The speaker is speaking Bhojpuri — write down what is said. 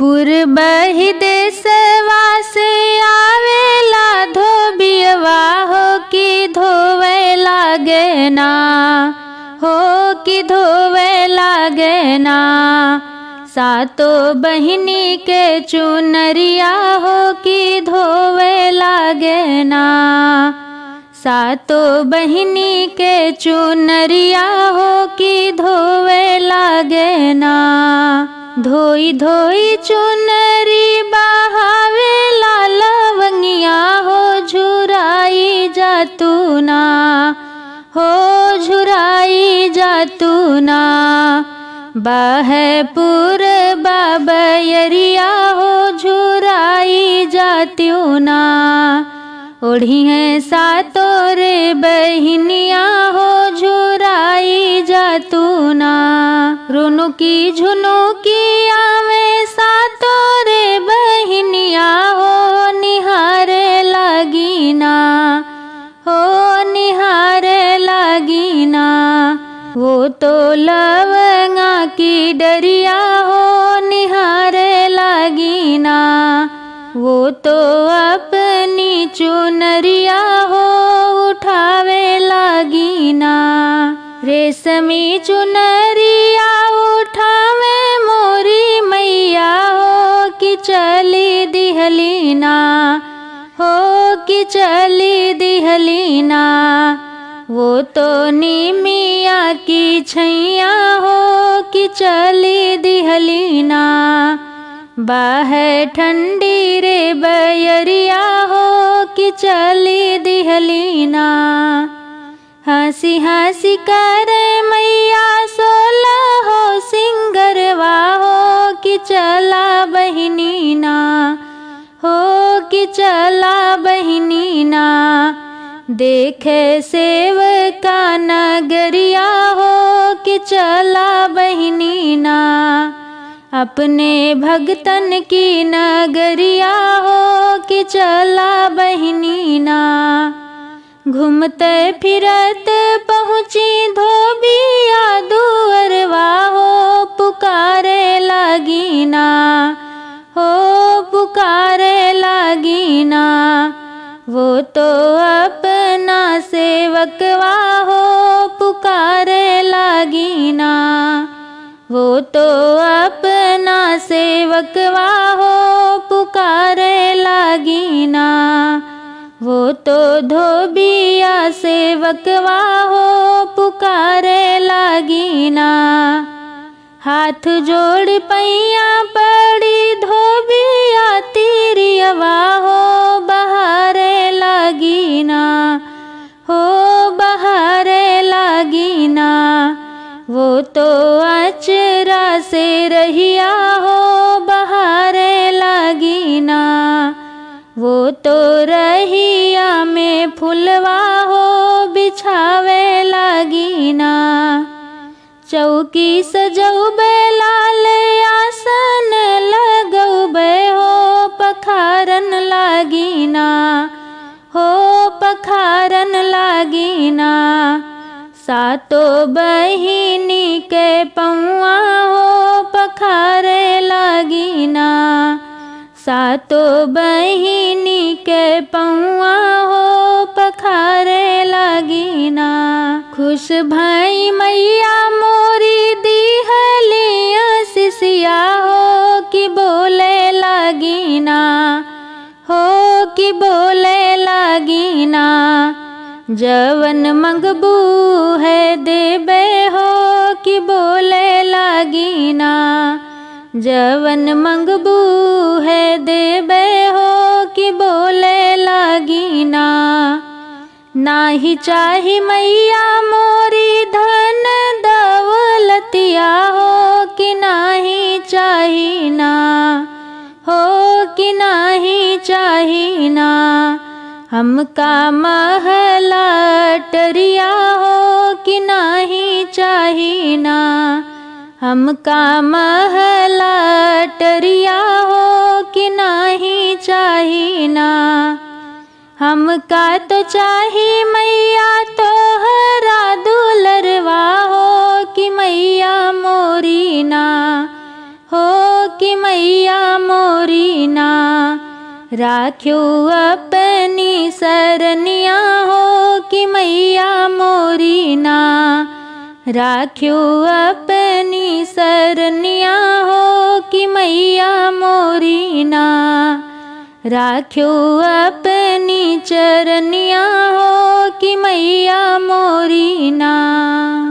पूर्वहि देशवा से आवेला धोबियवा हो कि धोवे लागे ना, हो कि धोवे लागे ना। सातो बहिनी के चुनरिया हो कि धोवे लागे ना, सातो बहिनी के चुनरिया हो कि धोवे लागे ना। धोई धोई चुनरी बहावे लवंगिया हो झुराई जातू ना, हो झुराई जातू ना। बाहे पूर्वा बयरिया हो झुराई जात्यू ना। ओढ़ी है सातो रे बहिनिया हो झुराई जातू ना। रुनुकी झुनुकी आवे सातो रे बहिनिया हो निहारे लागी ना, हो निहारे लागी ना। वो तो लवंगा की डरिया हो निहारे लागी ना। वो तो अपनी चुनरिया हो उठावे लागी ना। रेशमी चुनरिया उठावे मोरी मैया हो कि चली दिहली ना, हो कि चली दिहली ना। वो तो निमिया की छैया हो कि चली दिहली ना। बाहे ठंडी रे बयरिया हो कि चली दिहली ना। हंसी हंसी करे मैया सोला हो सिंगरवा हो कि चला बहिनी ना, हो कि चला बहिनी ना। देखे सेवका नगरिया हो कि चला बहिनी ना। अपने भगतन की नगरिया हो कि चला बहिनी ना। घूमते फिरत पहुँची धोबिया दुअरवा हो पुकारे लागी ना, हो पुकारे लागी ना। वो तो अपना सेवकवा हो पुकारे लागी ना। वो तो अपना सेवकवा हो पुकारे लागी ना। वो तो धोबिया सेवकवा हो पुकारे लागी ना। हाथ जोड़ पैया पड़ी धोबिया तिरियवा हो बहारे लागी ना, हो बहारे लागी ना। वो तो अचरा से रहिया हो बहारे लागी ना। वो तो रहिया में फुलवा हो बिछावे लागी ना। चौकी सजौबे लाल आसन लगौबे हो पखारन लागी ना, हो पखारन लागी ना। सातो बहिनी के पौआ हो पखारे लागी ना। सातो बहिनी के पौआ हो पखारे लागी ना। खुश भई मैया मोरी दिहलिया सिसिया हो कि बोले लागी ना, हो कि बोले लागी ना। जवन मंगबू है देबे हो कि बोले लागी ना। जवन मंगबू है देबे हो कि बोले लागी ना। नाही चाही मैया मोरी धन दौलतिया हो कि नाही चाही ना, हो कि नाही चाही ना। हमका महला टरिया हो कि नाही चाही ना। हमका महला टरिया हो कि नाही चाही ना। हमका तो चाही मैया तोहरा दुलरवा हो कि मैया मोरी ना, हो कि मैया मोरी ना। राख्यो अपनी सरनिया हो कि मैया मोरी ना। राख्यो अपनी सरनिया हो कि मैया मोरी ना। राख्यो अपनी चरनिया हो कि मैया मोरी ना।